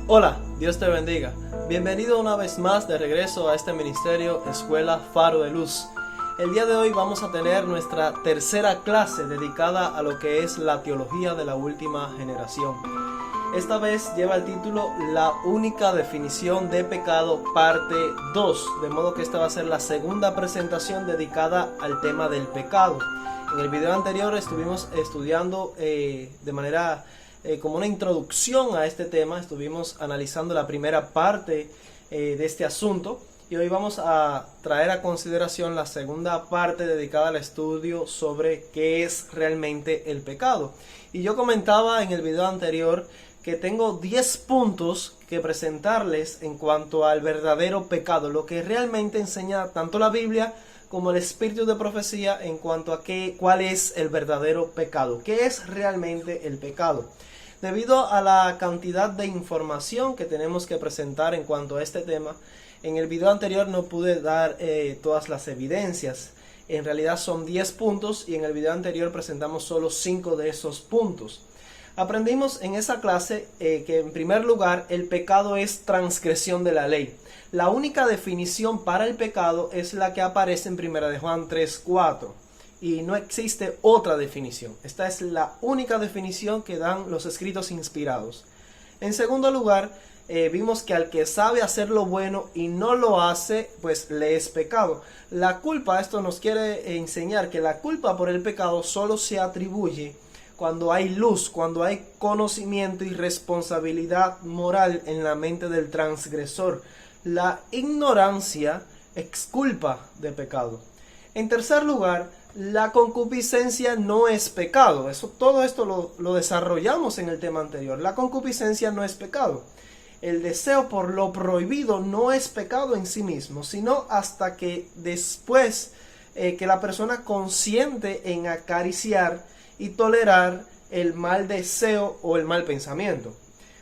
Hola, Dios te bendiga. Bienvenido una vez más de regreso a este ministerio Escuela Faro de Luz. El día de hoy vamos a tener nuestra tercera clase dedicada a lo que es la teología de la última generación. Esta vez lleva el título La única definición de pecado, parte 2, de modo que esta va a ser la segunda presentación dedicada al tema del pecado. En el video anterior estuvimos estudiando de manera como una introducción a este tema, estuvimos analizando la primera parte de este asunto y hoy vamos a traer a consideración la segunda parte dedicada al estudio sobre qué es realmente el pecado. Y yo comentaba en el video anterior que tengo 10 puntos que presentarles en cuanto al verdadero pecado, lo que realmente enseña tanto la Biblia como el espíritu de profecía en cuanto a cuál es el verdadero pecado, qué es realmente el pecado. Debido a la cantidad de información que tenemos que presentar en cuanto a este tema, en el video anterior no pude dar todas las evidencias. En realidad son 10 puntos y en el video anterior presentamos solo 5 de esos puntos. Aprendimos en esa clase que en primer lugar el pecado es transgresión de la ley. La única definición para el pecado es la que aparece en 1 de Juan 3:4. Y no existe otra definición. Esta es la única definición que dan los escritos inspirados. En segundo lugar, vimos que al que sabe hacer lo bueno y no lo hace, pues le es pecado. La culpa, esto nos quiere enseñar que la culpa por el pecado solo se atribuye cuando hay luz, cuando hay conocimiento y responsabilidad moral en la mente del transgresor. La ignorancia exculpa de pecado. En tercer lugar, la concupiscencia no es pecado. Todo esto lo desarrollamos en el tema anterior. La concupiscencia no es pecado. El deseo por lo prohibido no es pecado en sí mismo, sino hasta que después que la persona consiente en acariciar y tolerar el mal deseo o el mal pensamiento.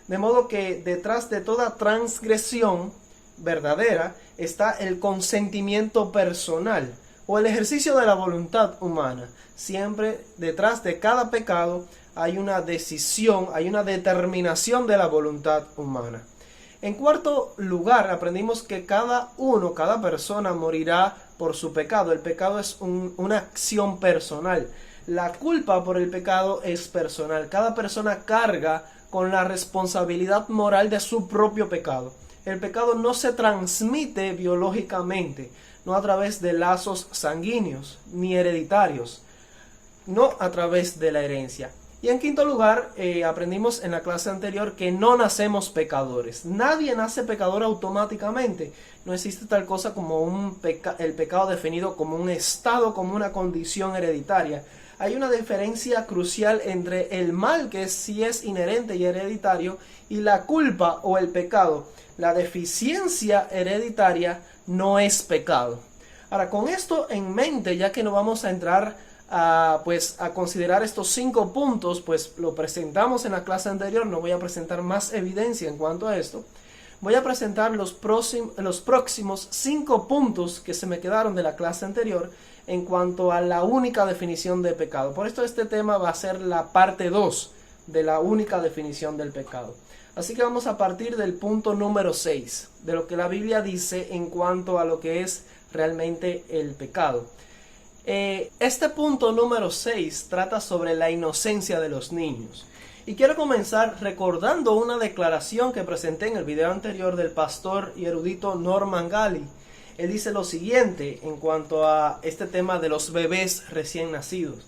De modo que detrás de toda transgresión verdadera está el consentimiento personal o el ejercicio de la voluntad humana. Siempre detrás de cada pecado hay una decisión, hay una determinación de la voluntad humana. En cuarto lugar, aprendimos que cada persona morirá por su pecado. El pecado es una acción personal. La culpa por el pecado es personal. Cada persona carga con la responsabilidad moral de su propio pecado. El pecado no se transmite biológicamente, no a través de lazos sanguíneos ni hereditarios, no a través de la herencia. Y en quinto lugar, aprendimos en la clase anterior que no nacemos pecadores. Nadie nace pecador automáticamente. No existe tal cosa como el pecado definido como un estado, como una condición hereditaria. Hay una diferencia crucial entre el mal, que sí es inherente y hereditario, y la culpa o el pecado. La deficiencia hereditaria no es pecado. Ahora, con esto en mente, ya que no vamos a entrar a considerar estos 5 puntos, pues lo presentamos en la clase anterior, no voy a presentar más evidencia en cuanto a esto. Voy a presentar los próximos 5 puntos que se me quedaron de la clase anterior en cuanto a la única definición de pecado. Por esto este tema va a ser la parte 2 de la única definición del pecado. Así que vamos a partir del punto número 6, de lo que la Biblia dice en cuanto a lo que es realmente el pecado. Este punto número 6 trata sobre la inocencia de los niños. Y quiero comenzar recordando una declaración que presenté en el video anterior del pastor y erudito Norman Galley. Él dice lo siguiente en cuanto a este tema de los bebés recién nacidos.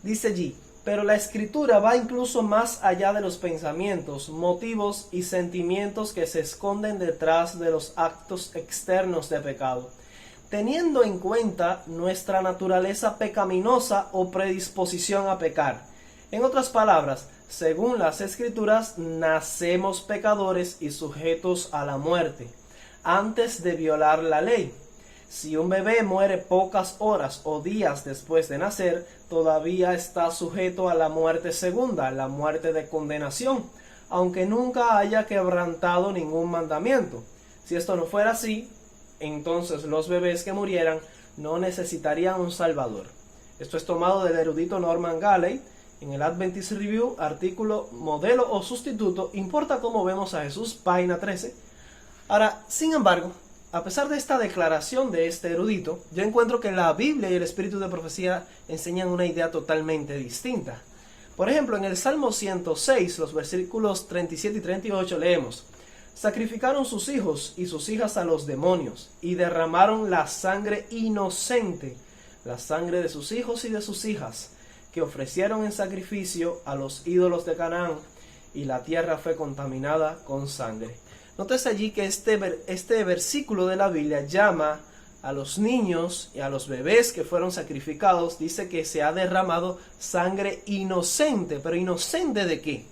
Dice allí: pero la escritura va incluso más allá de los pensamientos, motivos y sentimientos que se esconden detrás de los actos externos de pecado, teniendo en cuenta nuestra naturaleza pecaminosa o predisposición a pecar. En otras palabras, según las escrituras, nacemos pecadores y sujetos a la muerte, antes de violar la ley. Si un bebé muere pocas horas o días después de nacer, todavía está sujeto a la muerte segunda, la muerte de condenación, aunque nunca haya quebrantado ningún mandamiento. Si esto no fuera así, entonces los bebés que murieran no necesitarían un salvador. Esto es tomado del erudito Norman Galley, En el Adventist Review, artículo modelo o sustituto, importa cómo vemos a Jesús, página 13. Ahora, sin embargo, a pesar de esta declaración de este erudito, yo encuentro que la Biblia y el espíritu de profecía enseñan una idea totalmente distinta. Por ejemplo, en el Salmo 106, los versículos 37 y 38 leemos: sacrificaron sus hijos y sus hijas a los demonios, y derramaron la sangre inocente, la sangre de sus hijos y de sus hijas, que ofrecieron en sacrificio a los ídolos de Canaán, y la tierra fue contaminada con sangre. Nótese allí que este versículo de la Biblia llama a los niños y a los bebés que fueron sacrificados, dice que se ha derramado sangre inocente. ¿Pero inocente de qué?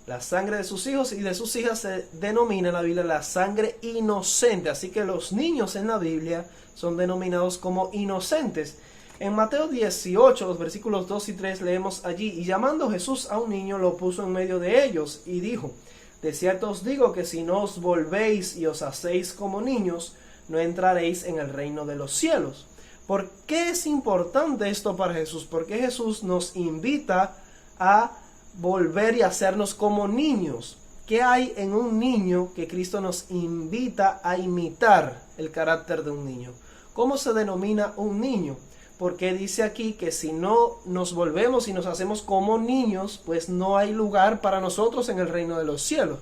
La sangre de sus hijos y de sus hijas se denomina en la Biblia la sangre inocente. Así que los niños en la Biblia son denominados como inocentes. En Mateo 18, los versículos 2 y 3 leemos allí: y llamando Jesús a un niño, lo puso en medio de ellos y dijo: de cierto os digo que si no os volvéis y os hacéis como niños, no entraréis en el reino de los cielos. ¿Por qué es importante esto para Jesús? Porque Jesús nos invita a volver y hacernos como niños. ¿Qué hay en un niño que Cristo nos invita a imitar el carácter de un niño? ¿Cómo se denomina un niño? Porque dice aquí que si no nos volvemos y nos hacemos como niños, pues no hay lugar para nosotros en el reino de los cielos.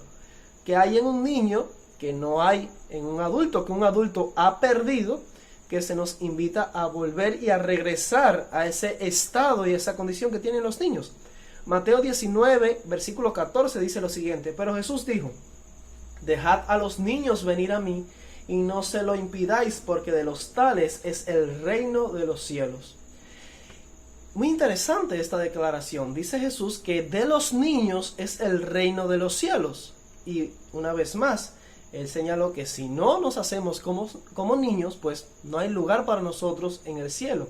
¿Qué hay en un niño que no hay en un adulto, que un adulto ha perdido, que se nos invita a volver y a regresar a ese estado y esa condición que tienen los niños? Mateo 19, versículo 14 dice lo siguiente: pero Jesús dijo: dejad a los niños venir a mí, y no se lo impidáis, porque de los tales es el reino de los cielos. Muy interesante esta declaración. Dice Jesús que de los niños es el reino de los cielos. Y una vez más, Él señaló que si no nos hacemos como niños, pues no hay lugar para nosotros en el cielo.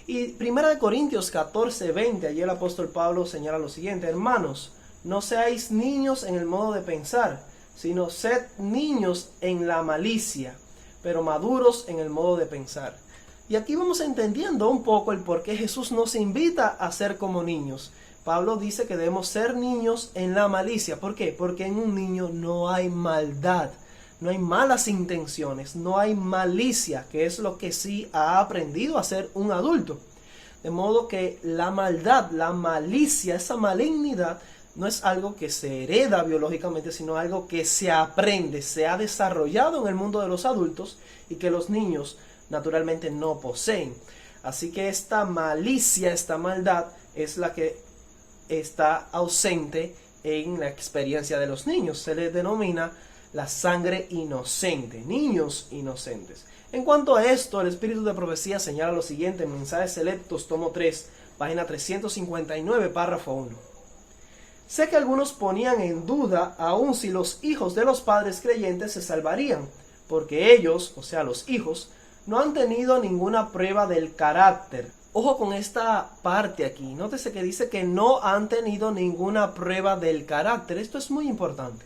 Y 1 Corintios 14, 20, allí el apóstol Pablo señala lo siguiente: hermanos, no seáis niños en el modo de pensar, sino sed niños en la malicia, pero maduros en el modo de pensar. Y aquí vamos entendiendo un poco el por qué Jesús nos invita a ser como niños. Pablo dice que debemos ser niños en la malicia. ¿Por qué? Porque en un niño no hay maldad, no hay malas intenciones, no hay malicia, que es lo que sí ha aprendido a ser un adulto. De modo que la maldad, la malicia, esa malignidad, no es algo que se hereda biológicamente, sino algo que se aprende, se ha desarrollado en el mundo de los adultos y que los niños naturalmente no poseen. Así que esta malicia, esta maldad es la que está ausente en la experiencia de los niños. Se les denomina la sangre inocente, niños inocentes. En cuanto a esto, el espíritu de profecía señala lo siguiente en Mensajes Selectos, tomo 3, página 359, párrafo 1. Sé que algunos ponían en duda aún si los hijos de los padres creyentes se salvarían, porque ellos, o sea los hijos, no han tenido ninguna prueba del carácter. Ojo con esta parte aquí, nótese que dice que no han tenido ninguna prueba del carácter. Esto es muy importante.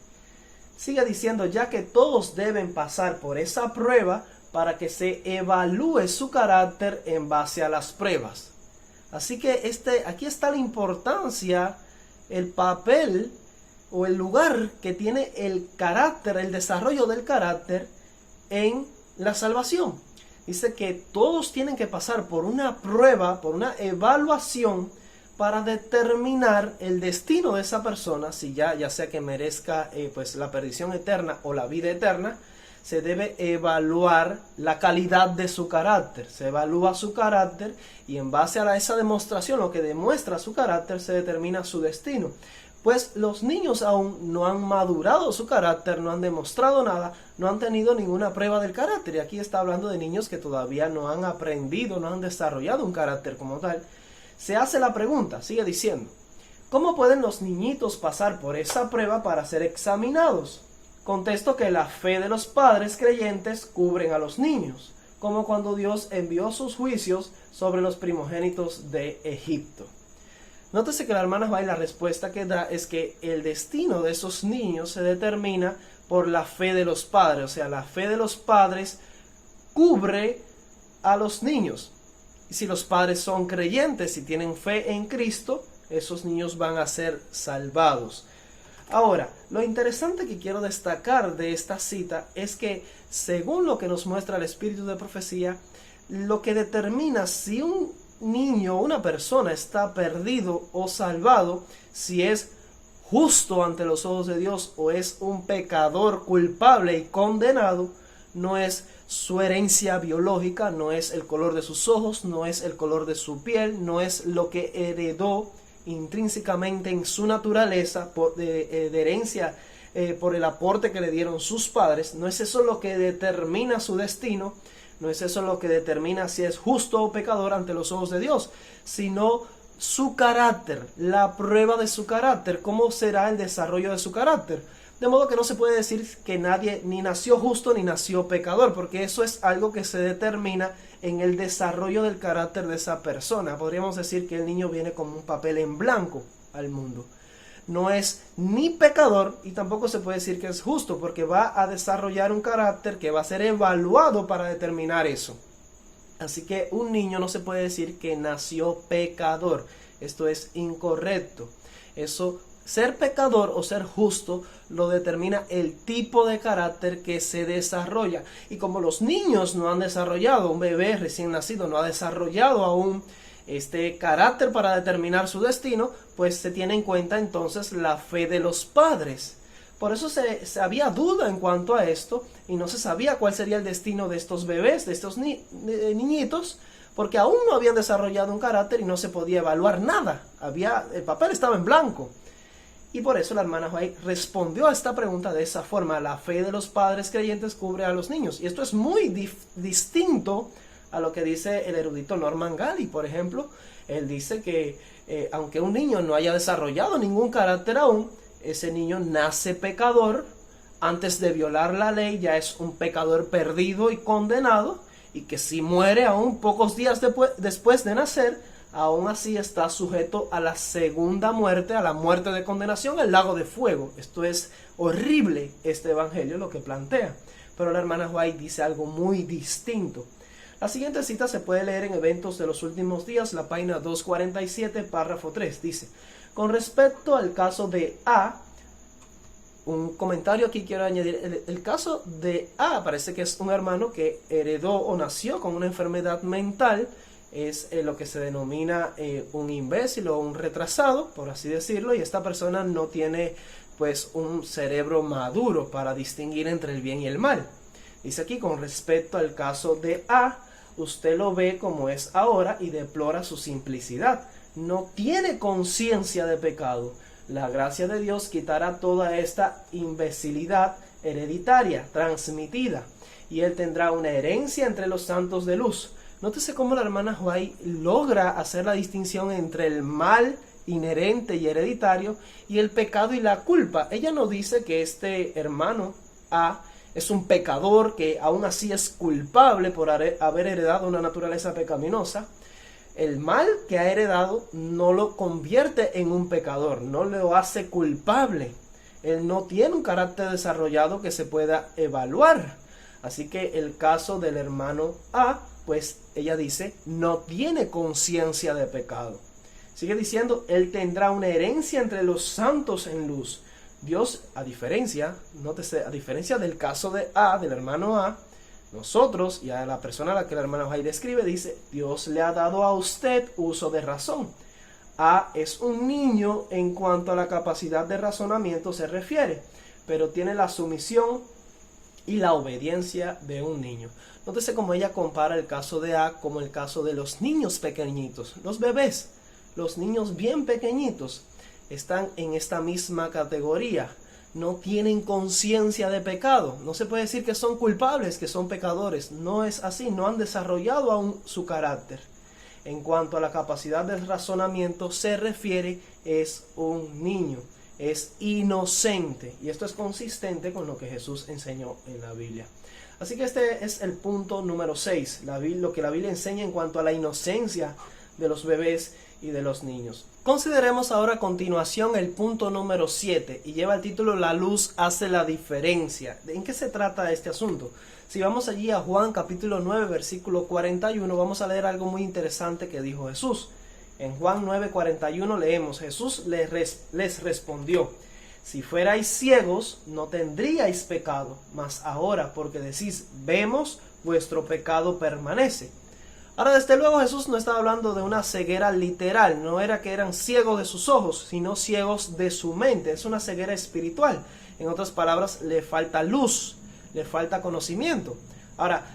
Sigue diciendo: ya que todos deben pasar por esa prueba para que se evalúe su carácter en base a las pruebas. Así que aquí está la importancia, el papel o el lugar que tiene el carácter, el desarrollo del carácter en la salvación. Dice que todos tienen que pasar por una prueba, por una evaluación, para determinar el destino de esa persona, si ya sea que merezca pues la perdición eterna o la vida eterna. Se debe evaluar la calidad de su carácter. Se evalúa su carácter y en base a esa demostración, lo que demuestra su carácter, se determina su destino. Pues los niños aún no han madurado su carácter, no han demostrado nada, no han tenido ninguna prueba del carácter. Y aquí está hablando de niños que todavía no han aprendido, no han desarrollado un carácter como tal. Se hace la pregunta, sigue diciendo: ¿cómo pueden los niñitos pasar por esa prueba para ser examinados? Contesto que la fe de los padres creyentes cubren a los niños, como cuando Dios envió sus juicios sobre los primogénitos de Egipto. Nótese que la hermana Bay, la respuesta que da es que el destino de esos niños se determina por la fe de los padres. O sea, la fe de los padres cubre a los niños. Y si los padres son creyentes y tienen fe en Cristo, esos niños van a ser salvados. Ahora, lo interesante que quiero destacar de esta cita es que, según lo que nos muestra el espíritu de profecía, lo que determina si un niño o una persona está perdido o salvado, si es justo ante los ojos de Dios o es un pecador culpable y condenado, no es su herencia biológica, no es el color de sus ojos, no es el color de su piel, no es lo que heredó intrínsecamente en su naturaleza de herencia por el aporte que le dieron sus padres. No es eso lo que determina su destino, no es eso lo que determina si es justo o pecador ante los ojos de Dios, sino su carácter, la prueba de su carácter, cómo será el desarrollo de su carácter. De modo que no se puede decir que nadie ni nació justo ni nació pecador, porque eso es algo que se determina en el desarrollo del carácter de esa persona. Podríamos decir que el niño viene como un papel en blanco al mundo. No es ni pecador y tampoco se puede decir que es justo, porque va a desarrollar un carácter que va a ser evaluado para determinar eso. Así que un niño no se puede decir que nació pecador. Esto es incorrecto. Ser pecador o ser justo lo determina el tipo de carácter que se desarrolla. Y como los niños no han desarrollado, un bebé recién nacido no ha desarrollado aún este carácter para determinar su destino, pues se tiene en cuenta entonces la fe de los padres. Por eso había duda en cuanto a esto y no se sabía cuál sería el destino de estos bebés, de estos niñitos, porque aún no habían desarrollado un carácter y no se podía evaluar nada. El papel estaba en blanco. Y por eso la hermana White respondió a esta pregunta de esa forma: la fe de los padres creyentes cubre a los niños. Y esto es muy distinto a lo que dice el erudito Norman Galley, por ejemplo. Él dice que aunque un niño no haya desarrollado ningún carácter aún, ese niño nace pecador. Antes de violar la ley ya es un pecador perdido y condenado, y que si muere aún pocos días después de nacer, aún así está sujeto a la segunda muerte, a la muerte de condenación, el lago de fuego. Esto es horrible, este evangelio, lo que plantea. Pero la hermana White dice algo muy distinto. La siguiente cita se puede leer en Eventos de los Últimos Días, la página 247, párrafo 3. Dice: con respecto al caso de A, un comentario aquí quiero añadir. El caso de A parece que es un hermano que heredó o nació con una enfermedad mental. Es lo que se denomina un imbécil o un retrasado, por así decirlo, y esta persona no tiene pues un cerebro maduro para distinguir entre el bien y el mal. Dice aquí: con respecto al caso de A, usted lo ve como es ahora y deplora su simplicidad. No tiene conciencia de pecado. La gracia de Dios quitará toda esta imbecilidad hereditaria, transmitida, y él tendrá una herencia entre los santos de luz. Nótese cómo la hermana White logra hacer la distinción entre el mal inherente y hereditario y el pecado y la culpa. Ella no dice que este hermano A es un pecador que aún así es culpable por haber heredado una naturaleza pecaminosa. El mal que ha heredado no lo convierte en un pecador, no lo hace culpable. Él no tiene un carácter desarrollado que se pueda evaluar. Así que el caso del hermano A, pues ella dice, no tiene conciencia de pecado. Sigue diciendo: él tendrá una herencia entre los santos en luz. Dios, nótese, a diferencia del caso de A, del hermano A, nosotros, y a la persona a la que la hermana White describe, dice: Dios le ha dado a usted uso de razón. A es un niño en cuanto a la capacidad de razonamiento se refiere, pero tiene la sumisión y la obediencia de un niño. Nótese cómo ella compara el caso de A como el caso de los niños pequeñitos. Los bebés, los niños bien pequeñitos, están en esta misma categoría. No tienen conciencia de pecado. No se puede decir que son culpables, que son pecadores. No es así, no han desarrollado aún su carácter. En cuanto a la capacidad de razonamiento se refiere, es un niño, es inocente. Y esto es consistente con lo que Jesús enseñó en la Biblia. Así que este es el punto número 6, lo que la Biblia enseña en cuanto a la inocencia de los bebés y de los niños. Consideremos ahora a continuación el punto número 7 y lleva el título: La luz hace la diferencia. ¿En qué se trata este asunto? Si vamos allí a Juan capítulo 9 versículo 41, vamos a leer algo muy interesante que dijo Jesús. En Juan 9:41 leemos, Jesús les respondió, si fuerais ciegos no tendríais pecado, mas ahora porque decís, vemos, vuestro pecado permanece. Ahora, desde luego, Jesús no estaba hablando de una ceguera literal, no era que eran ciegos de sus ojos, sino ciegos de su mente, es una ceguera espiritual. En otras palabras, le falta luz, le falta conocimiento. Ahora,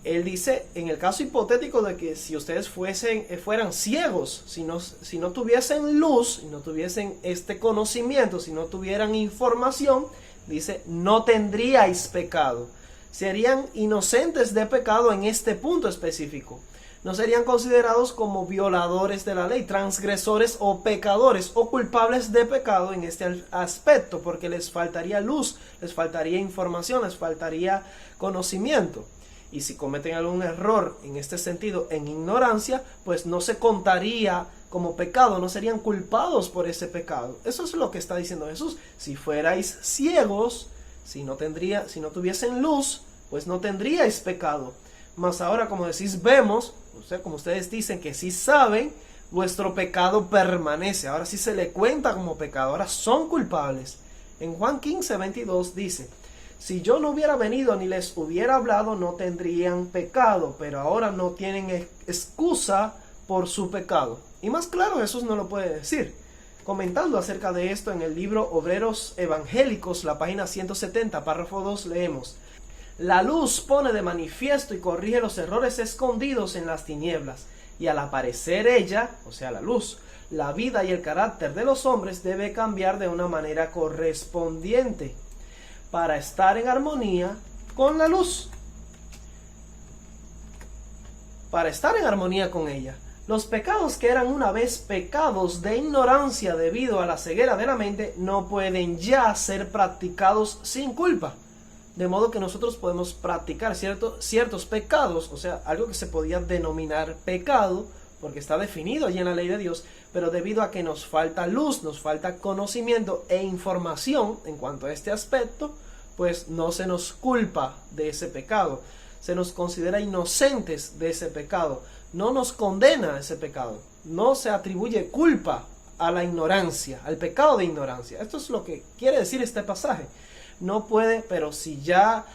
él dice, en el caso hipotético de que si ustedes fueran ciegos, si no tuviesen luz, si no tuviesen este conocimiento, si no tuvieran información, dice, no tendríais pecado. Serían inocentes de pecado en este punto específico. No serían considerados como violadores de la ley, transgresores o pecadores o culpables de pecado en este aspecto, porque les faltaría luz, les faltaría información, les faltaría conocimiento. Y si cometen algún error en este sentido, en ignorancia, pues no se contaría como pecado, no serían culpados por ese pecado. Eso es lo que está diciendo Jesús. Si fuerais ciegos, si no tuviesen luz, pues no tendríais pecado. Mas ahora, como decís, vemos, o sea, como ustedes dicen que sí saben, vuestro pecado permanece. Ahora sí se le cuenta como pecado, ahora son culpables. En Juan 15:22 dice, si yo no hubiera venido ni les hubiera hablado, no tendrían pecado, pero ahora no tienen excusa por su pecado. Y más claro, Jesús no lo puede decir. Comentando acerca de esto en el libro Obreros Evangélicos, la página 170, párrafo 2, leemos, la luz pone de manifiesto y corrige los errores escondidos en las tinieblas, y al aparecer ella, o sea la luz, la vida y el carácter de los hombres debe cambiar de una manera correspondiente para estar en armonía con la luz. Para estar en armonía con ella. Los pecados que eran una vez pecados de ignorancia debido a la ceguera de la mente no pueden ya ser practicados sin culpa. De modo que nosotros podemos practicar ciertos pecados, o sea, algo que se podía denominar pecado, porque está definido allí en la ley de Dios, pero debido a que nos falta luz, nos falta conocimiento e información en cuanto a este aspecto, pues no se nos culpa de ese pecado, se nos considera inocentes de ese pecado, no nos condena a ese pecado, no se atribuye culpa a la ignorancia, al pecado de ignorancia. Esto es lo que quiere decir este pasaje. No puede, pero si ya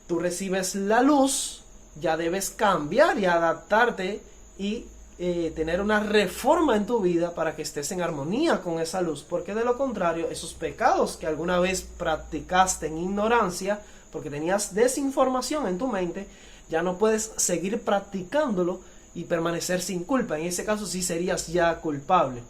tú recibes la luz, ya debes cambiar y adaptarte y tener una reforma en tu vida para que estés en armonía con esa luz, porque de lo contrario, esos pecados que alguna vez practicaste en ignorancia, porque tenías desinformación en tu mente, ya no puedes seguir practicándolo y permanecer sin culpa. En ese caso sí serías ya culpable.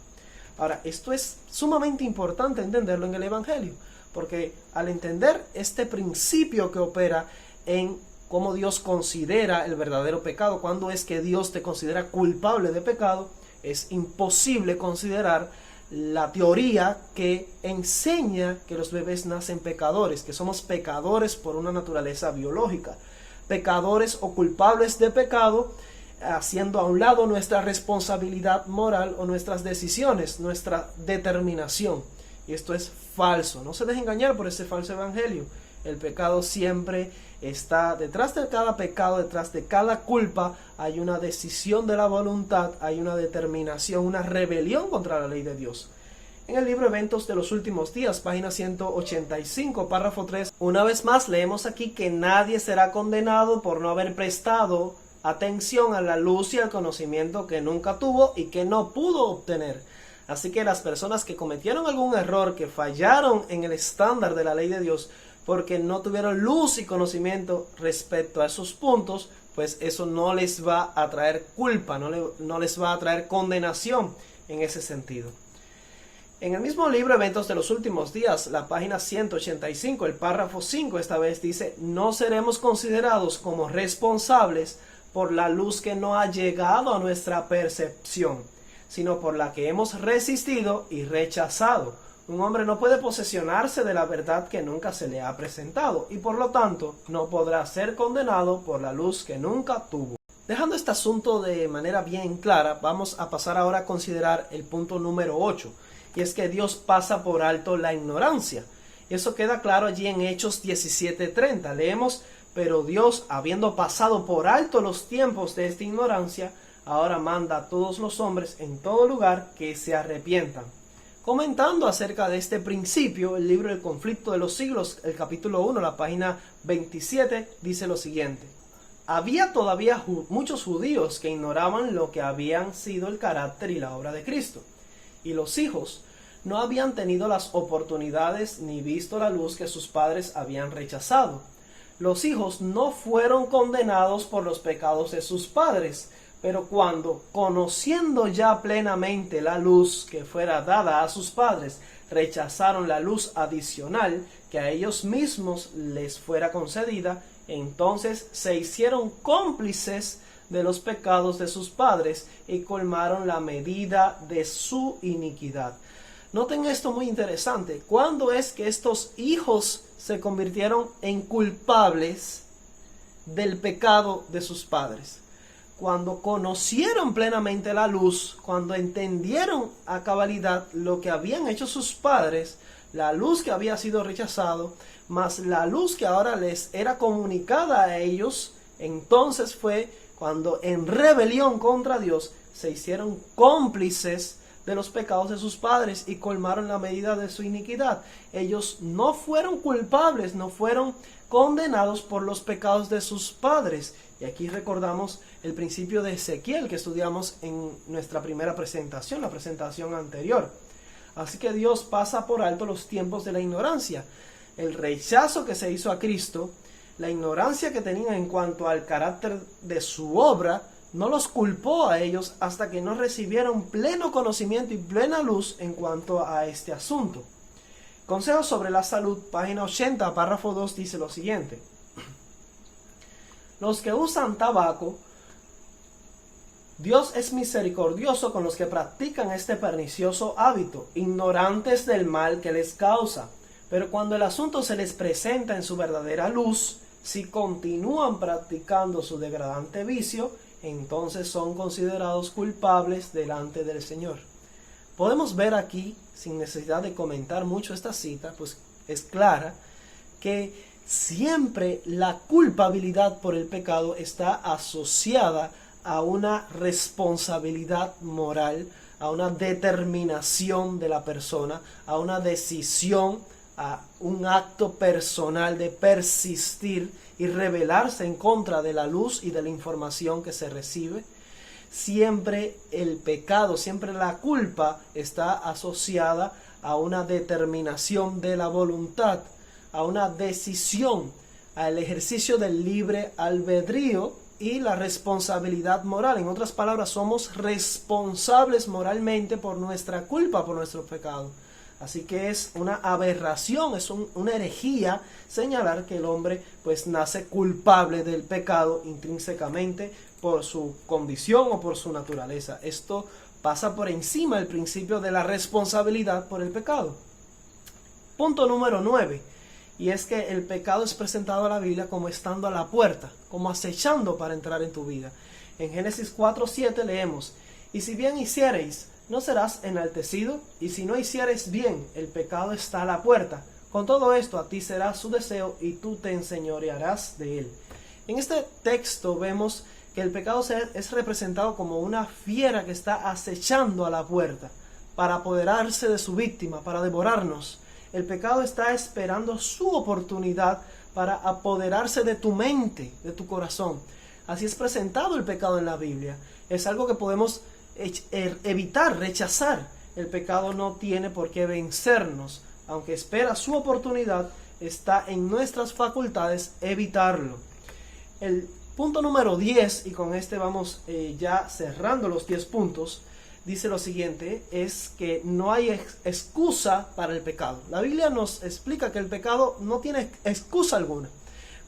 Ahora, esto es sumamente importante entenderlo en el Evangelio, porque al entender este principio que opera en cómo Dios considera el verdadero pecado, cuando es que Dios te considera culpable de pecado, es imposible considerar la teoría que enseña que los bebés nacen pecadores, que somos pecadores por una naturaleza biológica, pecadores o culpables de pecado, haciendo a un lado nuestra responsabilidad moral o nuestras decisiones, nuestra determinación. Y esto es falso. No se deje engañar por ese falso evangelio. El pecado siempre está detrás de cada pecado, detrás de cada culpa, hay una decisión de la voluntad, hay una determinación, una rebelión contra la ley de Dios. En el libro Eventos de los Últimos Días, página 185, párrafo 3, una vez más leemos aquí que nadie será condenado por no haber prestado atención a la luz y al conocimiento que nunca tuvo y que no pudo obtener. Así que las personas que cometieron algún error, que fallaron en el estándar de la ley de Dios, porque no tuvieron luz y conocimiento respecto a esos puntos, pues eso no les va a traer culpa, no les va a traer condenación en ese sentido. En el mismo libro Eventos de los Últimos Días, la página 185, el párrafo 5 esta vez dice, no seremos considerados como responsables por la luz que no ha llegado a nuestra percepción, sino por la que hemos resistido y rechazado. Un hombre no puede posesionarse de la verdad que nunca se le ha presentado y por lo tanto no podrá ser condenado por la luz que nunca tuvo. Dejando este asunto de manera bien clara, vamos a pasar ahora a considerar el punto número 8, y es que Dios pasa por alto la ignorancia. Y eso queda claro allí en Hechos 17:30. Leemos, pero Dios, habiendo pasado por alto los tiempos de esta ignorancia, ahora manda a todos los hombres en todo lugar que se arrepientan. Comentando acerca de este principio, el libro El conflicto de los siglos, el capítulo 1, la página 27, dice lo siguiente. Había todavía muchos judíos que ignoraban lo que habían sido el carácter y la obra de Cristo. Y los hijos no habían tenido las oportunidades ni visto la luz que sus padres habían rechazado. Los hijos no fueron condenados por los pecados de sus padres, pero cuando, conociendo ya plenamente la luz que fuera dada a sus padres, rechazaron la luz adicional que a ellos mismos les fuera concedida, entonces se hicieron cómplices de los pecados de sus padres y colmaron la medida de su iniquidad. Noten esto muy interesante. ¿Cuándo es que estos hijos se convirtieron en culpables del pecado de sus padres? Cuando conocieron plenamente la luz, cuando entendieron a cabalidad lo que habían hecho sus padres, la luz que había sido rechazado, más la luz que ahora les era comunicada a ellos, entonces fue cuando en rebelión contra Dios se hicieron cómplices de los pecados de sus padres y colmaron la medida de su iniquidad. Ellos no fueron culpables, no fueron condenados por los pecados de sus padres. Y aquí recordamos el principio de Ezequiel que estudiamos en nuestra primera presentación, la presentación anterior. Así que Dios pasa por alto los tiempos de la ignorancia. El rechazo que se hizo a Cristo, la ignorancia que tenían en cuanto al carácter de su obra, no los culpó a ellos hasta que no recibieron pleno conocimiento y plena luz en cuanto a este asunto. Consejos sobre la salud, página 80, párrafo 2, dice lo siguiente. Los que usan tabaco, Dios es misericordioso con los que practican este pernicioso hábito, ignorantes del mal que les causa. Pero cuando el asunto se les presenta en su verdadera luz, si continúan practicando su degradante vicio, entonces son considerados culpables delante del Señor. Podemos ver aquí, sin necesidad de comentar mucho esta cita, pues es clara, que siempre la culpabilidad por el pecado está asociada a una responsabilidad moral, a una determinación de la persona, a una decisión, a un acto personal de persistir y rebelarse en contra de la luz y de la información que se recibe. Siempre el pecado, siempre la culpa está asociada a una determinación de la voluntad, a una decisión, al ejercicio del libre albedrío y la responsabilidad moral. En otras palabras, somos responsables moralmente por nuestra culpa, por nuestro pecado. Así que es una aberración, es una herejía señalar que el hombre pues nace culpable del pecado intrínsecamente por su condición o por su naturaleza. Esto pasa por encima del principio de la responsabilidad por el pecado. Punto número 9. Y es que el pecado es presentado a la Biblia como estando a la puerta, como acechando para entrar en tu vida. En Génesis 4:7 leemos: y si bien hiciereis, no serás enaltecido, y si no hicieres bien, el pecado está a la puerta. Con todo esto a ti será su deseo, y tú te enseñorearás de él. En este texto vemos que el pecado es representado como una fiera que está acechando a la puerta para apoderarse de su víctima, para devorarnos. El pecado está esperando su oportunidad para apoderarse de tu mente, de tu corazón. Así es presentado el pecado en la Biblia. Es algo que podemos evitar, rechazar. El pecado no tiene por qué vencernos. Aunque espera su oportunidad, está en nuestras facultades evitarlo. El punto número 10, y con este vamos ya cerrando los 10 puntos, dice lo siguiente, es que no hay excusa para el pecado. La Biblia nos explica que el pecado no tiene excusa alguna.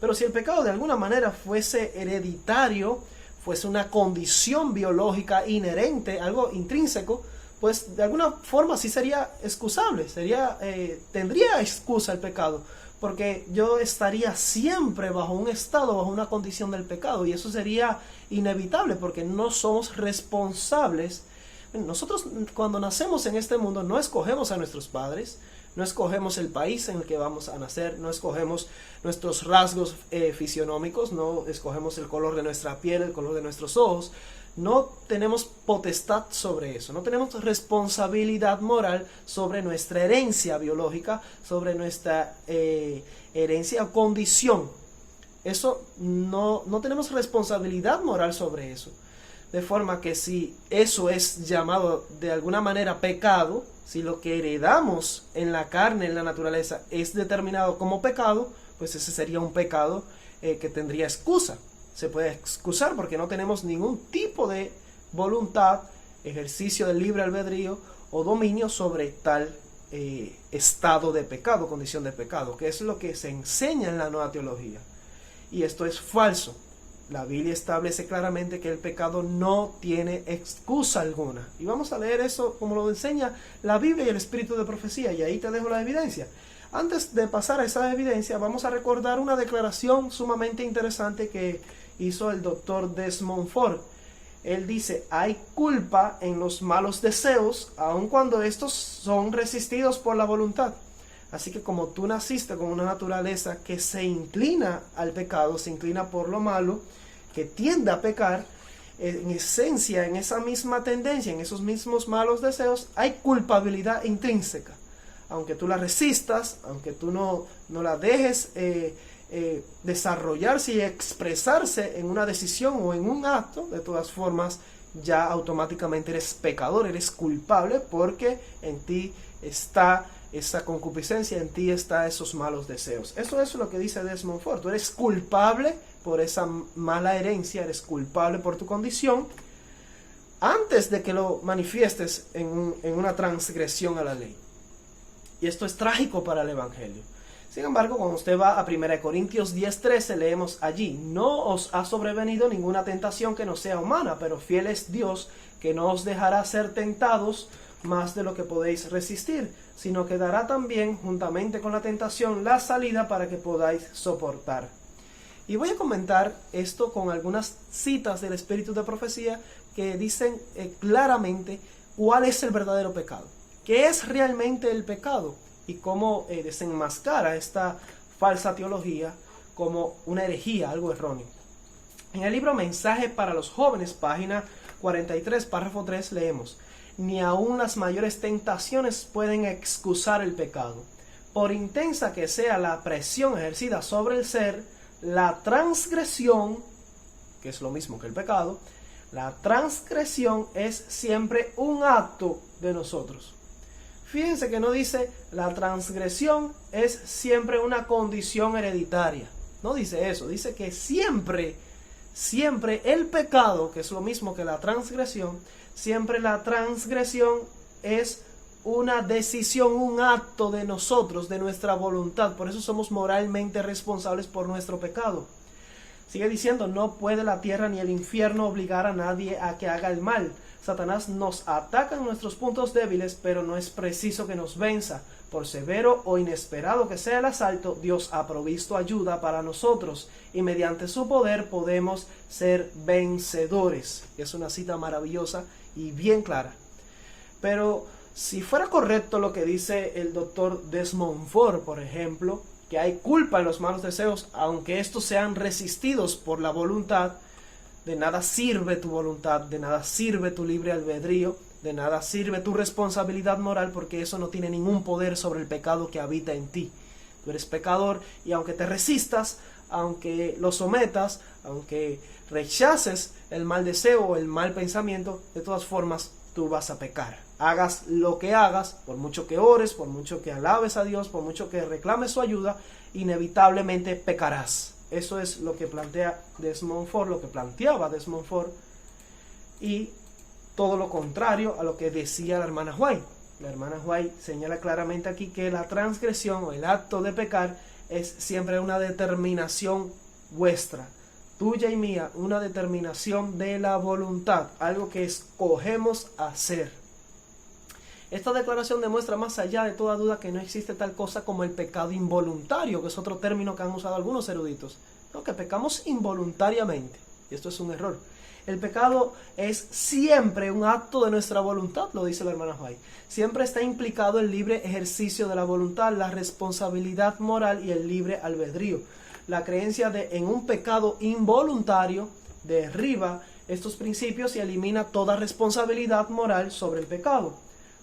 Pero si el pecado de alguna manera fuese hereditario, fuese una condición biológica inherente, algo intrínseco, pues de alguna forma sí sería excusable, tendría excusa el pecado, porque yo estaría siempre bajo un estado, bajo una condición del pecado, y eso sería inevitable porque no somos responsables. Nosotros cuando nacemos en este mundo no escogemos a nuestros padres, no escogemos el país en el que vamos a nacer, no escogemos nuestros rasgos fisionómicos, no escogemos el color de nuestra piel, el color de nuestros ojos. no tenemos potestad sobre eso, no tenemos responsabilidad moral sobre nuestra herencia biológica, sobre nuestra herencia o condición. Eso no tenemos responsabilidad moral sobre eso. De forma que si eso es llamado de alguna manera pecado, si lo que heredamos en la carne, en la naturaleza, es determinado como pecado, pues ese sería un pecado que tendría excusa. Se puede excusar porque no tenemos ningún tipo de voluntad, ejercicio del libre albedrío o dominio sobre tal estado de pecado, condición de pecado, que es lo que se enseña en la nueva teología. Y esto es falso. La Biblia establece claramente que el pecado no tiene excusa alguna. Y vamos a leer eso como lo enseña la Biblia y el espíritu de profecía. Y ahí te dejo la evidencia. Antes de pasar a esa evidencia, vamos a recordar una declaración sumamente interesante que hizo el doctor Desmond Ford. Él dice, hay culpa en los malos deseos, aun cuando estos son resistidos por la voluntad. Así que como tú naciste con una naturaleza que se inclina al pecado, se inclina por lo malo, que tiende a pecar, en esencia, en esa misma tendencia, en esos mismos malos deseos, hay culpabilidad intrínseca. Aunque tú la resistas, aunque tú no la dejes desarrollarse y expresarse en una decisión o en un acto, de todas formas, ya automáticamente eres pecador, eres culpable, porque en ti está esa concupiscencia, en ti está esos malos deseos. Eso es lo que dice Desmond Ford. Tú eres culpable por esa mala herencia, eres culpable por tu condición, antes de que lo manifiestes en una transgresión a la ley. Y esto es trágico para el Evangelio. Sin embargo, cuando usted va a 1 Corintios 10:13, leemos allí, no os ha sobrevenido ninguna tentación que no sea humana, pero fiel es Dios, que no os dejará ser tentados más de lo que podéis resistir, sino que dará también, juntamente con la tentación, la salida para que podáis soportar. Y voy a comentar esto con algunas citas del espíritu de profecía que dicen claramente cuál es el verdadero pecado. ¿Qué es realmente el pecado? Y cómo desenmascara esta falsa teología como una herejía, algo erróneo. En el libro Mensaje para los Jóvenes, página 43, párrafo 3, leemos: ni aun las mayores tentaciones pueden excusar el pecado. Por intensa que sea la presión ejercida sobre el ser, la transgresión, que es lo mismo que el pecado, la transgresión es siempre un acto de nosotros. Fíjense que no dice la transgresión es siempre una condición hereditaria. No dice eso, dice que siempre el pecado, que es lo mismo que la transgresión, siempre la transgresión es una decisión, un acto de nosotros, de nuestra voluntad. Por eso somos moralmente responsables por nuestro pecado. Sigue diciendo, no puede la tierra ni el infierno obligar a nadie a que haga el mal. Satanás nos ataca en nuestros puntos débiles, pero no es preciso que nos venza. Por severo o inesperado que sea el asalto, Dios ha provisto ayuda para nosotros y mediante su poder podemos ser vencedores. Es una cita maravillosa y bien clara. Pero si fuera correcto lo que dice el doctor Desmond Ford, por ejemplo, que hay culpa en los malos deseos, aunque estos sean resistidos por la voluntad, de nada sirve tu voluntad, de nada sirve tu libre albedrío, de nada sirve tu responsabilidad moral, porque eso no tiene ningún poder sobre el pecado que habita en ti. Tú eres pecador y aunque te resistas, aunque lo sometas, aunque rechaces el mal deseo o el mal pensamiento, de todas formas tú vas a pecar. Hagas lo que hagas, por mucho que ores, por mucho que alabes a Dios, por mucho que reclames su ayuda, inevitablemente pecarás. Eso es lo que plantea Desmond Ford, lo que planteaba Desmond Ford, y todo lo contrario a lo que decía la hermana White. La hermana White señala claramente aquí que la transgresión o el acto de pecar es siempre una determinación vuestra, tuya y mía, una determinación de la voluntad, algo que escogemos hacer. Esta declaración demuestra más allá de toda duda que no existe tal cosa como el pecado involuntario, que es otro término que han usado algunos eruditos. No, que pecamos involuntariamente. Y esto es un error. El pecado es siempre un acto de nuestra voluntad, lo dice la hermana White. Siempre está implicado el libre ejercicio de la voluntad, la responsabilidad moral y el libre albedrío. La creencia en un pecado involuntario derriba estos principios y elimina toda responsabilidad moral sobre el pecado.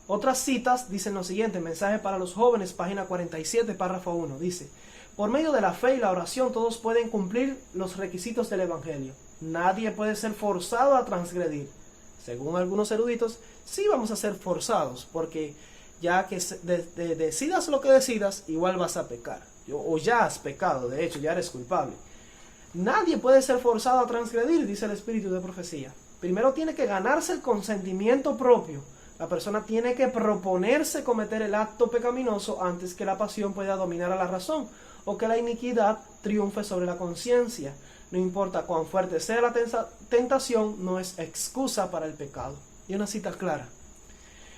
Otras citas dicen lo siguiente, mensaje para los jóvenes, página 47, párrafo 1, dice: por medio de la fe y la oración todos pueden cumplir los requisitos del Evangelio. Nadie puede ser forzado a transgredir. Según algunos eruditos, sí vamos a ser forzados, porque ya que decidas lo que decidas, igual vas a pecar. O ya has pecado, de hecho, ya eres culpable. Nadie puede ser forzado a transgredir, dice el Espíritu de Profecía. Primero tiene que ganarse el consentimiento propio. La persona tiene que proponerse cometer el acto pecaminoso antes que la pasión pueda dominar a la razón o que la iniquidad triunfe sobre la conciencia. No importa cuán fuerte sea la tentación, no es excusa para el pecado. Y una cita clara: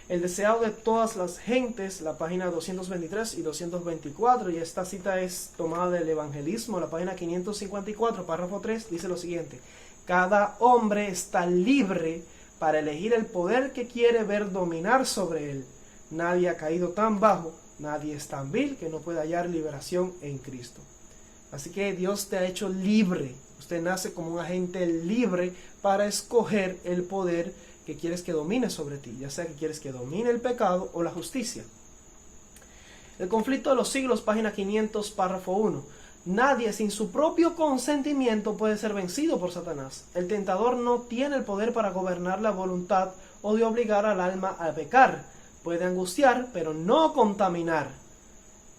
el deseado de todas las gentes, la página 223 y 224, y esta cita es tomada del Evangelismo, la página 554, párrafo 3, dice lo siguiente: cada hombre está libre para elegir el poder que quiere ver dominar sobre él. Nadie ha caído tan bajo, nadie es tan vil que no pueda hallar liberación en Cristo. Así que Dios te ha hecho libre. Usted nace como un agente libre para escoger el poder que quieres que domine sobre ti, ya sea que quieres que domine el pecado o la justicia. El conflicto de los siglos, página 500, párrafo 1. Nadie sin su propio consentimiento puede ser vencido por Satanás. El tentador no tiene el poder para gobernar la voluntad o de obligar al alma a pecar. Puede angustiar, pero no contaminar.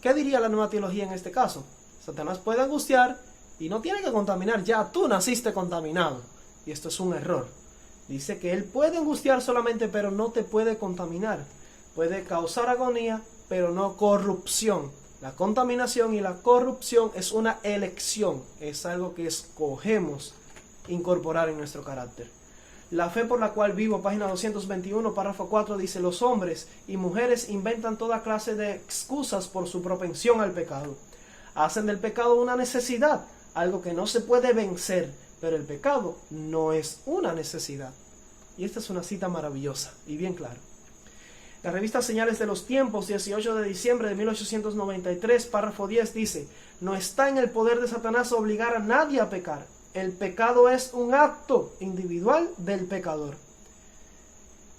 ¿Qué diría la nueva teología en este caso? Satanás puede angustiar y no tiene que contaminar. Ya tú naciste contaminado. Y esto es un error. Dice que él puede angustiar solamente, pero no te puede contaminar. Puede causar agonía, pero no corrupción. La contaminación y la corrupción es una elección, es algo que escogemos incorporar en nuestro carácter. La fe por la cual vivo, página 221, párrafo 4, dice: los hombres y mujeres inventan toda clase de excusas por su propensión al pecado. Hacen del pecado una necesidad, algo que no se puede vencer, pero el pecado no es una necesidad. Y esta es una cita maravillosa y bien clara. La revista Señales de los Tiempos, 18 de diciembre de 1893, párrafo 10, dice: no está en el poder de Satanás obligar a nadie a pecar. El pecado es un acto individual del pecador.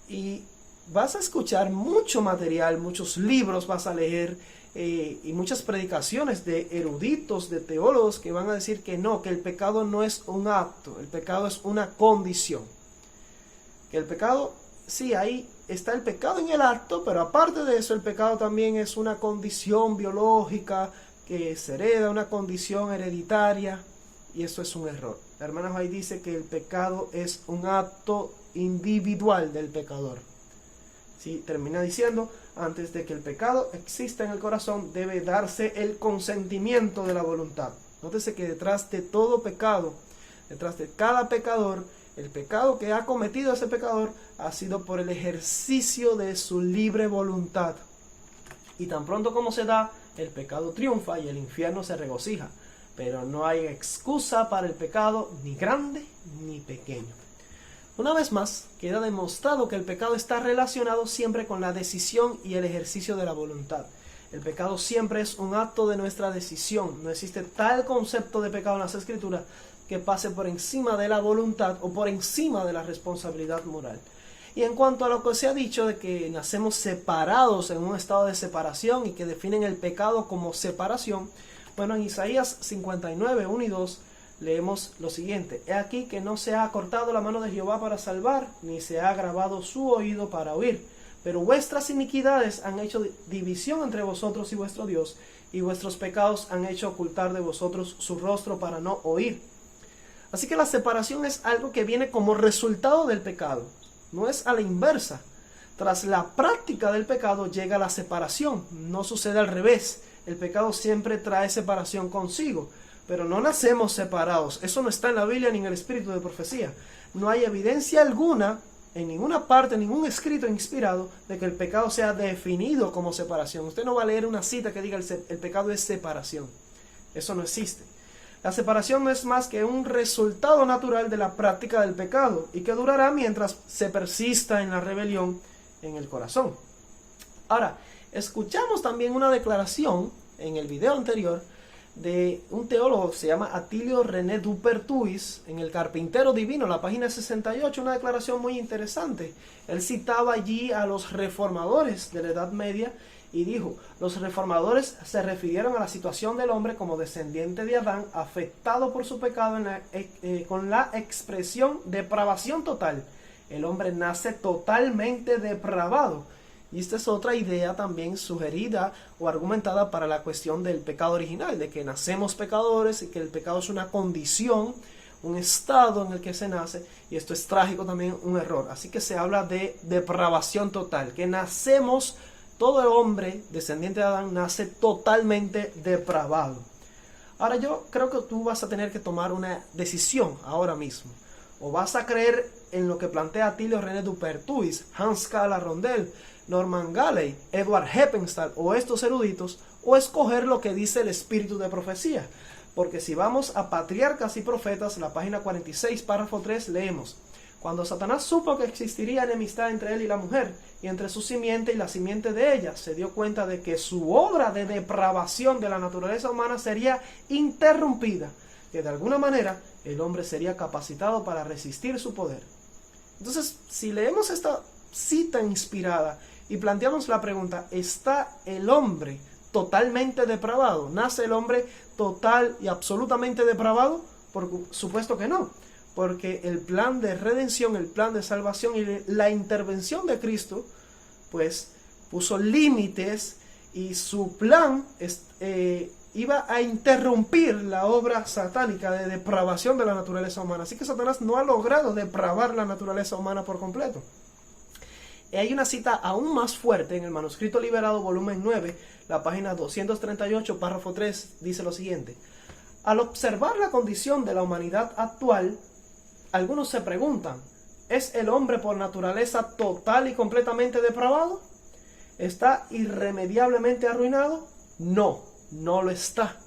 Y vas a escuchar mucho material, muchos libros vas a leer y muchas predicaciones de eruditos, de teólogos que van a decir que no, que el pecado no es un acto, el pecado es una condición. Que el pecado, sí, ahí está el pecado en el acto, pero aparte de eso el pecado también es una condición biológica que se hereda, una condición hereditaria, y eso es un error. La hermana White dice que el pecado es un acto individual del pecador. Sí, termina diciendo: antes de que el pecado exista en el corazón debe darse el consentimiento de la voluntad. Nótese que detrás de todo pecado, detrás de cada pecador, el pecado que ha cometido ese pecador ha sido por el ejercicio de su libre voluntad. Y tan pronto como se da, el pecado triunfa y el infierno se regocija. Pero no hay excusa para el pecado, ni grande ni pequeño. Una vez más, queda demostrado que el pecado está relacionado siempre con la decisión y el ejercicio de la voluntad. El pecado siempre es un acto de nuestra decisión. No existe tal concepto de pecado en las Escrituras que pase por encima de la voluntad o por encima de la responsabilidad moral. Y en cuanto a lo que se ha dicho de que nacemos separados en un estado de separación y que definen el pecado como separación, bueno, en Isaías 59, 1 y 2 leemos lo siguiente: he aquí que no se ha cortado la mano de Jehová para salvar, ni se ha agravado su oído para oír, pero vuestras iniquidades han hecho división entre vosotros y vuestro Dios, y vuestros pecados han hecho ocultar de vosotros su rostro para no oír. Así que la separación es algo que viene como resultado del pecado, no es a la inversa. Tras la práctica del pecado llega la separación, no sucede al revés. El pecado siempre trae separación consigo, pero no nacemos separados. Eso no está en la Biblia ni en el Espíritu de Profecía. No hay evidencia alguna, en ninguna parte, en ningún escrito inspirado, de que el pecado sea definido como separación. Usted no va a leer una cita que diga el pecado es separación. Eso no existe. La separación no es más que un resultado natural de la práctica del pecado y que durará mientras se persista en la rebelión en el corazón. Ahora, escuchamos también una declaración en el video anterior de un teólogo que se llama Attilio René Dupertuis, en El Carpintero Divino, la página 68, una declaración muy interesante. Él citaba allí a los reformadores de la Edad Media y dijo: los reformadores se refirieron a la situación del hombre como descendiente de Adán, afectado por su pecado con la expresión depravación total. El hombre nace totalmente depravado. Y esta es otra idea también sugerida o argumentada para la cuestión del pecado original, de que nacemos pecadores y que el pecado es una condición, un estado en el que se nace, y esto es trágico también, un error. Así que se habla de depravación total, que nacemos, todo el hombre descendiente de Adán nace totalmente depravado. Ahora yo creo que tú vas a tener que tomar una decisión ahora mismo. O vas a creer en lo que plantea Attilio René Dupertuis, Hans Cala Rondel, Norman Galley, Edward Heppenstall o estos eruditos, o escoger lo que dice el espíritu de profecía. Porque si vamos a Patriarcas y Profetas, la página 46, párrafo 3, leemos: cuando Satanás supo que existiría enemistad entre él y la mujer, y entre su simiente y la simiente de ella, se dio cuenta de que su obra de depravación de la naturaleza humana sería interrumpida, que de alguna manera el hombre sería capacitado para resistir su poder. Entonces, si leemos esta cita inspirada y planteamos la pregunta: ¿está el hombre totalmente depravado? ¿Nace el hombre total y absolutamente depravado? Por supuesto que no, porque el plan de redención, el plan de salvación y la intervención de Cristo, pues puso límites, y su plan iba a interrumpir la obra satánica de depravación de la naturaleza humana. Así que Satanás no ha logrado depravar la naturaleza humana por completo. Y hay una cita aún más fuerte en el Manuscrito Liberado, volumen 9, la página 238, párrafo 3, dice lo siguiente: al observar la condición de la humanidad actual, algunos se preguntan: ¿es el hombre por naturaleza total y completamente depravado? ¿Está irremediablemente arruinado? No, no lo está.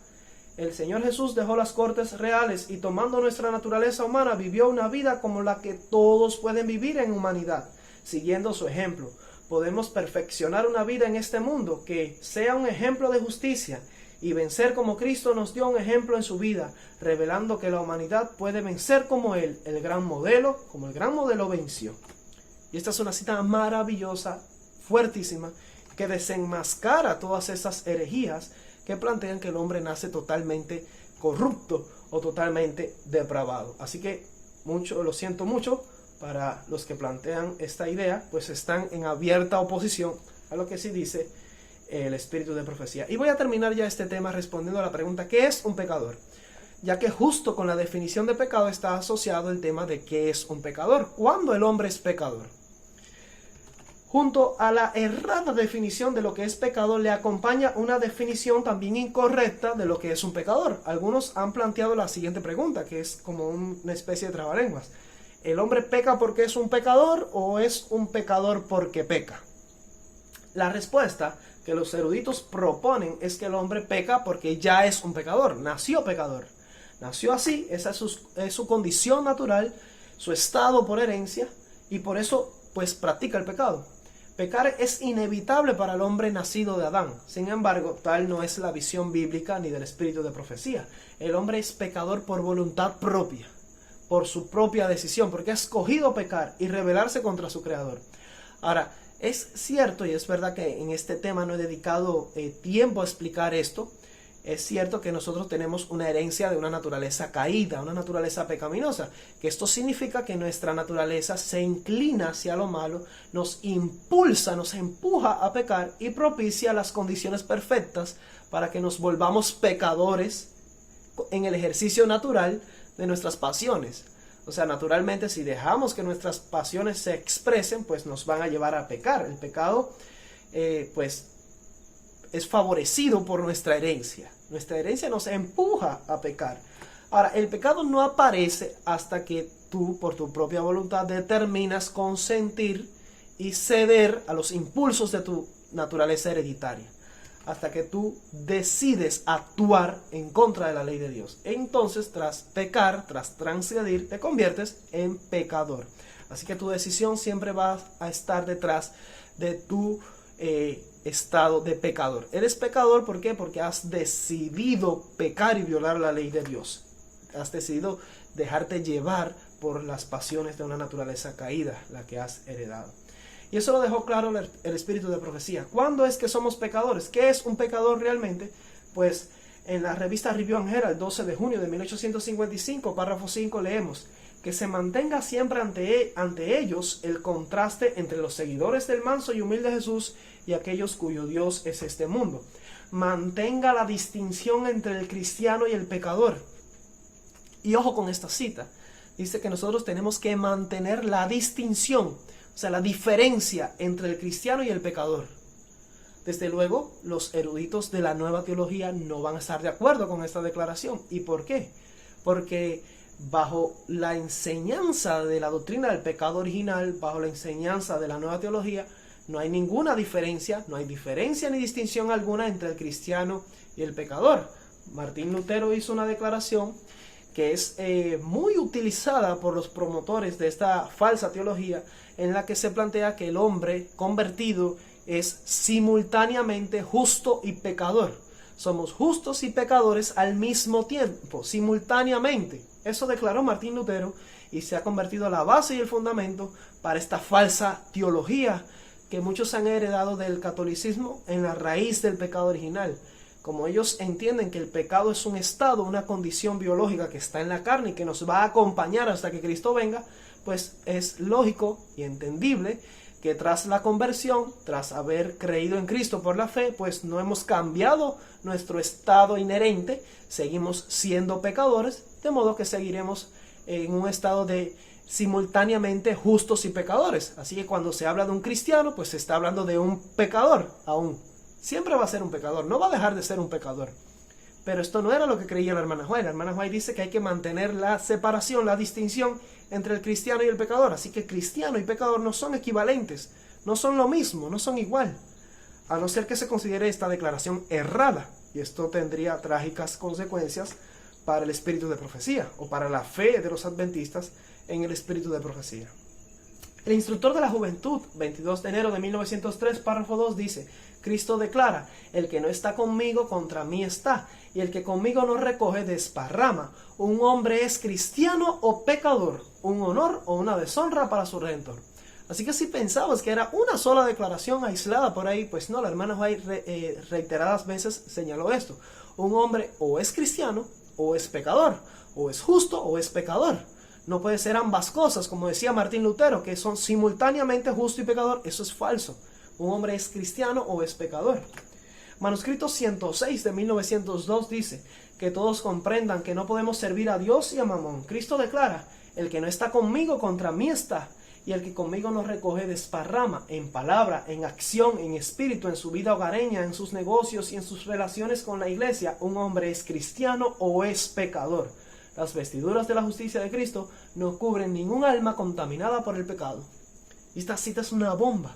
El Señor Jesús dejó las cortes reales y, tomando nuestra naturaleza humana, vivió una vida como la que todos pueden vivir en humanidad. Siguiendo su ejemplo, podemos perfeccionar una vida en este mundo que sea un ejemplo de justicia y vencer como Cristo nos dio un ejemplo en su vida, revelando que la humanidad puede vencer como Él, el gran modelo, como el gran modelo venció. Y esta es una cita maravillosa, fuertísima, que desenmascara todas esas herejías que plantean que el hombre nace totalmente corrupto o totalmente depravado. Así que lo siento mucho para los que plantean esta idea, pues están en abierta oposición a lo que sí dice el espíritu de profecía. Y voy a terminar ya este tema respondiendo a la pregunta: ¿qué es un pecador? Ya que justo con la definición de pecado está asociado el tema de qué es un pecador, ¿cuándo el hombre es pecador? Junto a la errada definición de lo que es pecado, le acompaña una definición también incorrecta de lo que es un pecador. Algunos han planteado la siguiente pregunta, que es como una especie de trabalenguas: ¿el hombre peca porque es un pecador o es un pecador porque peca? La respuesta que los eruditos proponen es que el hombre peca porque ya es un pecador, nació pecador. Nació así, esa es su condición natural, su estado por herencia, y por eso pues practica el pecado. Pecar es inevitable para el hombre nacido de Adán. Sin embargo, tal no es la visión bíblica ni del espíritu de profecía. El hombre es pecador por voluntad propia, por su propia decisión, porque ha escogido pecar y rebelarse contra su creador. Ahora, es cierto y es verdad que en este tema no he dedicado tiempo a explicar esto. Es cierto que nosotros tenemos una herencia de una naturaleza caída, una naturaleza pecaminosa, que esto significa que nuestra naturaleza se inclina hacia lo malo, nos impulsa, nos empuja a pecar y propicia las condiciones perfectas para que nos volvamos pecadores en el ejercicio natural de nuestras pasiones. O sea, naturalmente, si dejamos que nuestras pasiones se expresen, pues nos van a llevar a pecar. El pecado, pues, es favorecido por nuestra herencia. Nuestra herencia nos empuja a pecar. Ahora, el pecado no aparece hasta que tú, por tu propia voluntad, determinas consentir y ceder a los impulsos de tu naturaleza hereditaria. Hasta que tú decides actuar en contra de la ley de Dios. Entonces, tras pecar, tras transgredir, te conviertes en pecador. Así que tu decisión siempre va a estar detrás de tu estado de pecador. Eres pecador, ¿por qué? Porque has decidido pecar y violar la ley de Dios. Has decidido dejarte llevar por las pasiones de una naturaleza caída, la que has heredado. Y eso lo dejó claro el espíritu de profecía. ¿Cuándo es que somos pecadores? ¿Qué es un pecador realmente? Pues en la revista Review and Herald, 12 de junio de 1855, párrafo 5, leemos: que se mantenga siempre ante ellos el contraste entre los seguidores del manso y humilde Jesús y aquellos cuyo Dios es este mundo. Mantenga la distinción entre el cristiano y el pecador. Y ojo con esta cita. Dice que nosotros tenemos que mantener la distinción, o sea, la diferencia entre el cristiano y el pecador. Desde luego, los eruditos de la nueva teología no van a estar de acuerdo con esta declaración. ¿Y por qué? Porque bajo la enseñanza de la doctrina del pecado original, bajo la enseñanza de la nueva teología, no hay ninguna diferencia, no hay diferencia ni distinción alguna entre el cristiano y el pecador. Martín Lutero hizo una declaración que es muy utilizada por los promotores de esta falsa teología, en la que se plantea que el hombre convertido es simultáneamente justo y pecador. Somos justos y pecadores al mismo tiempo, simultáneamente. Eso declaró Martín Lutero y se ha convertido en la base y el fundamento para esta falsa teología que muchos han heredado del catolicismo en la raíz del pecado original. Como ellos entienden que el pecado es un estado, una condición biológica que está en la carne y que nos va a acompañar hasta que Cristo venga, pues es lógico y entendible que tras la conversión, tras haber creído en Cristo por la fe, pues no hemos cambiado nuestro estado inherente, seguimos siendo pecadores, de modo que seguiremos en un estado de simultáneamente justos y pecadores. Así que cuando se habla de un cristiano, pues se está hablando de un pecador aún. Siempre va a ser un pecador, no va a dejar de ser un pecador. Pero esto no era lo que creía la hermana White. La hermana White dice que hay que mantener la separación, la distinción entre el cristiano y el pecador. Así que cristiano y pecador no son equivalentes, no son lo mismo, no son igual. A no ser que se considere esta declaración errada. Y esto tendría trágicas consecuencias para el espíritu de profecía o para la fe de los adventistas en el espíritu de profecía. El instructor de la juventud, 22 de enero de 1903, párrafo 2, dice: Cristo declara: el que no está conmigo contra mí está, y el que conmigo no recoge desparrama. Un hombre es cristiano o pecador, un honor o una deshonra para su redentor. Así que si pensabas que era una sola declaración aislada por ahí, pues no, la hermana White reiteradas veces señaló esto: un hombre o es cristiano o es pecador, o es justo o es pecador. No puede ser ambas cosas, como decía Martín Lutero, que son simultáneamente justo y pecador. Eso es falso. Un hombre es cristiano o es pecador. Manuscrito 106 de 1902 dice: que todos comprendan que no podemos servir a Dios y a Mamón. Cristo declara: el que no está conmigo contra mí está, y el que conmigo no recoge desparrama, en palabra, en acción, en espíritu, en su vida hogareña, en sus negocios y en sus relaciones con la iglesia. Un hombre es cristiano o es pecador. Las vestiduras de la justicia de Cristo no cubren ningún alma contaminada por el pecado. Y esta cita es una bomba,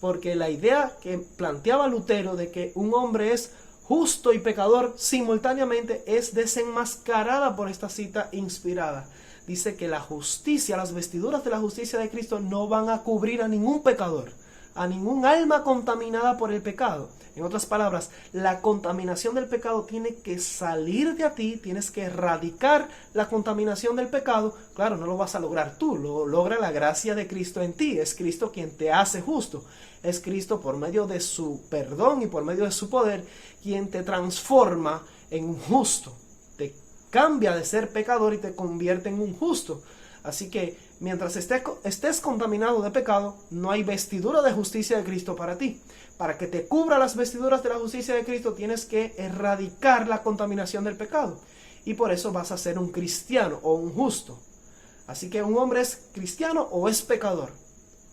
porque la idea que planteaba Lutero de que un hombre es justo y pecador simultáneamente es desenmascarada por esta cita inspirada. Dice que la justicia, las vestiduras de la justicia de Cristo no van a cubrir a ningún pecador, a ningún alma contaminada por el pecado. En otras palabras, la contaminación del pecado tiene que salir de ti, tienes que erradicar la contaminación del pecado. Claro, no lo vas a lograr tú, lo logra la gracia de Cristo en ti. Es Cristo quien te hace justo. Es Cristo, por medio de su perdón y por medio de su poder, quien te transforma en un justo. Te cambia de ser pecador y te convierte en un justo. Así que mientras estés contaminado de pecado, no hay vestidura de justicia de Cristo para ti. Para que te cubra las vestiduras de la justicia de Cristo, tienes que erradicar la contaminación del pecado. Y por eso vas a ser un cristiano o un justo. Así que un hombre es cristiano o es pecador.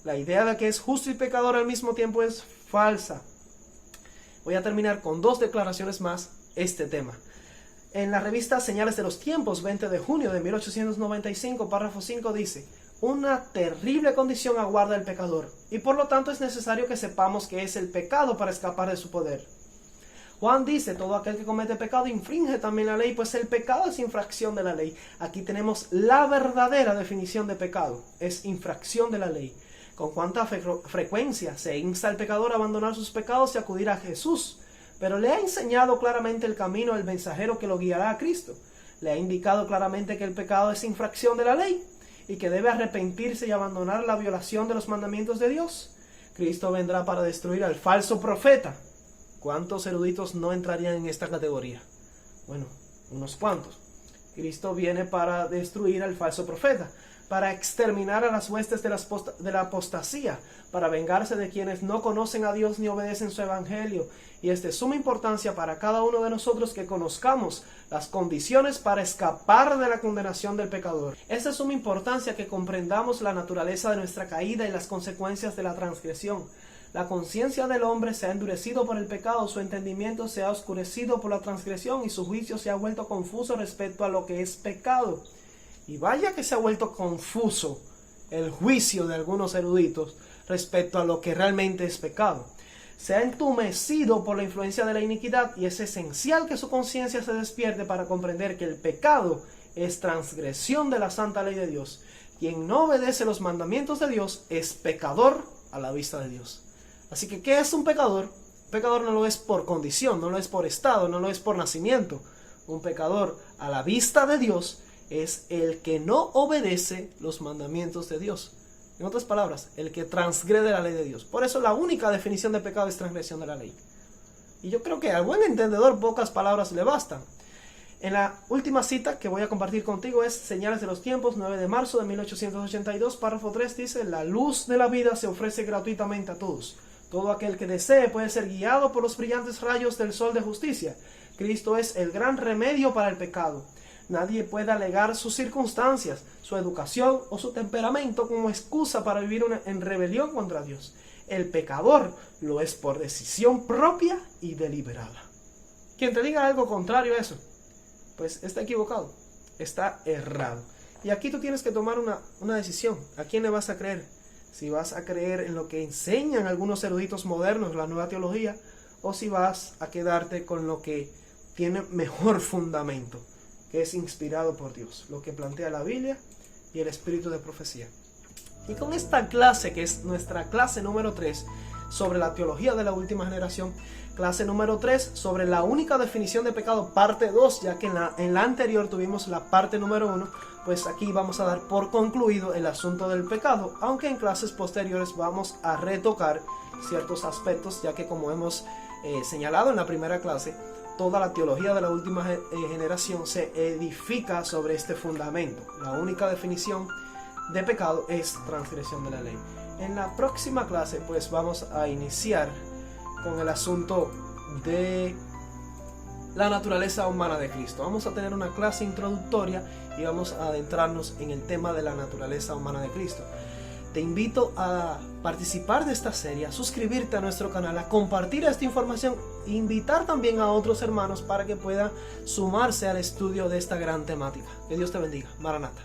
La idea de que es justo y pecador al mismo tiempo es falsa. Voy a terminar con dos declaraciones más este tema. En la revista Señales de los Tiempos, 20 de junio de 1895, párrafo 5 dice: una terrible condición aguarda el pecador, y por lo tanto es necesario que sepamos qué es el pecado para escapar de su poder. Juan dice: todo aquel que comete pecado infringe también la ley, pues el pecado es infracción de la ley. Aquí tenemos la verdadera definición de pecado: es infracción de la ley. con cuánta frecuencia se insta al pecador a abandonar sus pecados y acudir a Jesús. Pero le ha enseñado claramente el camino al mensajero que lo guiará a Cristo. Le ha indicado claramente que el pecado es infracción de la ley y que debe arrepentirse y abandonar la violación de los mandamientos de Dios. Cristo vendrá para destruir al falso profeta. ¿Cuántos eruditos no entrarían en esta categoría? Bueno, unos cuantos. Cristo viene para destruir al falso profeta, para exterminar a las huestes de la apostasía, para vengarse de quienes no conocen a Dios ni obedecen su evangelio. Y es de suma importancia para cada uno de nosotros que conozcamos las condiciones para escapar de la condenación del pecador. Es de suma importancia que comprendamos la naturaleza de nuestra caída y las consecuencias de la transgresión. La conciencia del hombre se ha endurecido por el pecado, su entendimiento se ha oscurecido por la transgresión y su juicio se ha vuelto confuso respecto a lo que es pecado. Y vaya que se ha vuelto confuso el juicio de algunos eruditos respecto a lo que realmente es pecado. Se ha entumecido por la influencia de la iniquidad y es esencial que su conciencia se despierte para comprender que el pecado es transgresión de la santa ley de Dios. Quien no obedece los mandamientos de Dios es pecador a la vista de Dios. Así que, ¿qué es un pecador? Un pecador no lo es por condición, no lo es por estado, no lo es por nacimiento. Un pecador a la vista de Dios es el que no obedece los mandamientos de Dios. En otras palabras, el que transgrede la ley de Dios. Por eso la única definición de pecado es transgresión de la ley. Y yo creo que al buen entendedor pocas palabras le bastan. En la última cita que voy a compartir contigo es Señales de los Tiempos, 9 de marzo de 1882, párrafo 3 dice: la luz de la vida se ofrece gratuitamente a todos. Todo aquel que desee puede ser guiado por los brillantes rayos del sol de justicia. Cristo es el gran remedio para el pecado. Nadie puede alegar sus circunstancias, su educación o su temperamento como excusa para vivir en rebelión contra Dios. El pecador lo es por decisión propia y deliberada. Quien te diga algo contrario a eso, pues está equivocado, está errado. Y aquí tú tienes que tomar una decisión. ¿A quién le vas a creer? Si vas a creer en lo que enseñan algunos eruditos modernos, la nueva teología, o si vas a quedarte con lo que tiene mejor fundamento, que es inspirado por Dios, lo que plantea la Biblia y el espíritu de profecía. Y con esta clase, que es nuestra clase número 3 sobre la teología de la última generación, clase número 3 sobre la única definición de pecado, parte 2, ya que en la anterior tuvimos la parte número 1, pues aquí vamos a dar por concluido el asunto del pecado, aunque en clases posteriores vamos a retocar ciertos aspectos, ya que como hemos señalado en la primera clase, toda la teología de la última generación se edifica sobre este fundamento. La única definición de pecado es transgresión de la ley. En la próxima clase pues vamos a iniciar con el asunto de la naturaleza humana de Cristo. Vamos a tener una clase introductoria y vamos a adentrarnos en el tema de la naturaleza humana de Cristo. Te invito a participar de esta serie, a suscribirte a nuestro canal, a compartir esta información e invitar también a otros hermanos para que puedan sumarse al estudio de esta gran temática. Que Dios te bendiga. Maranata.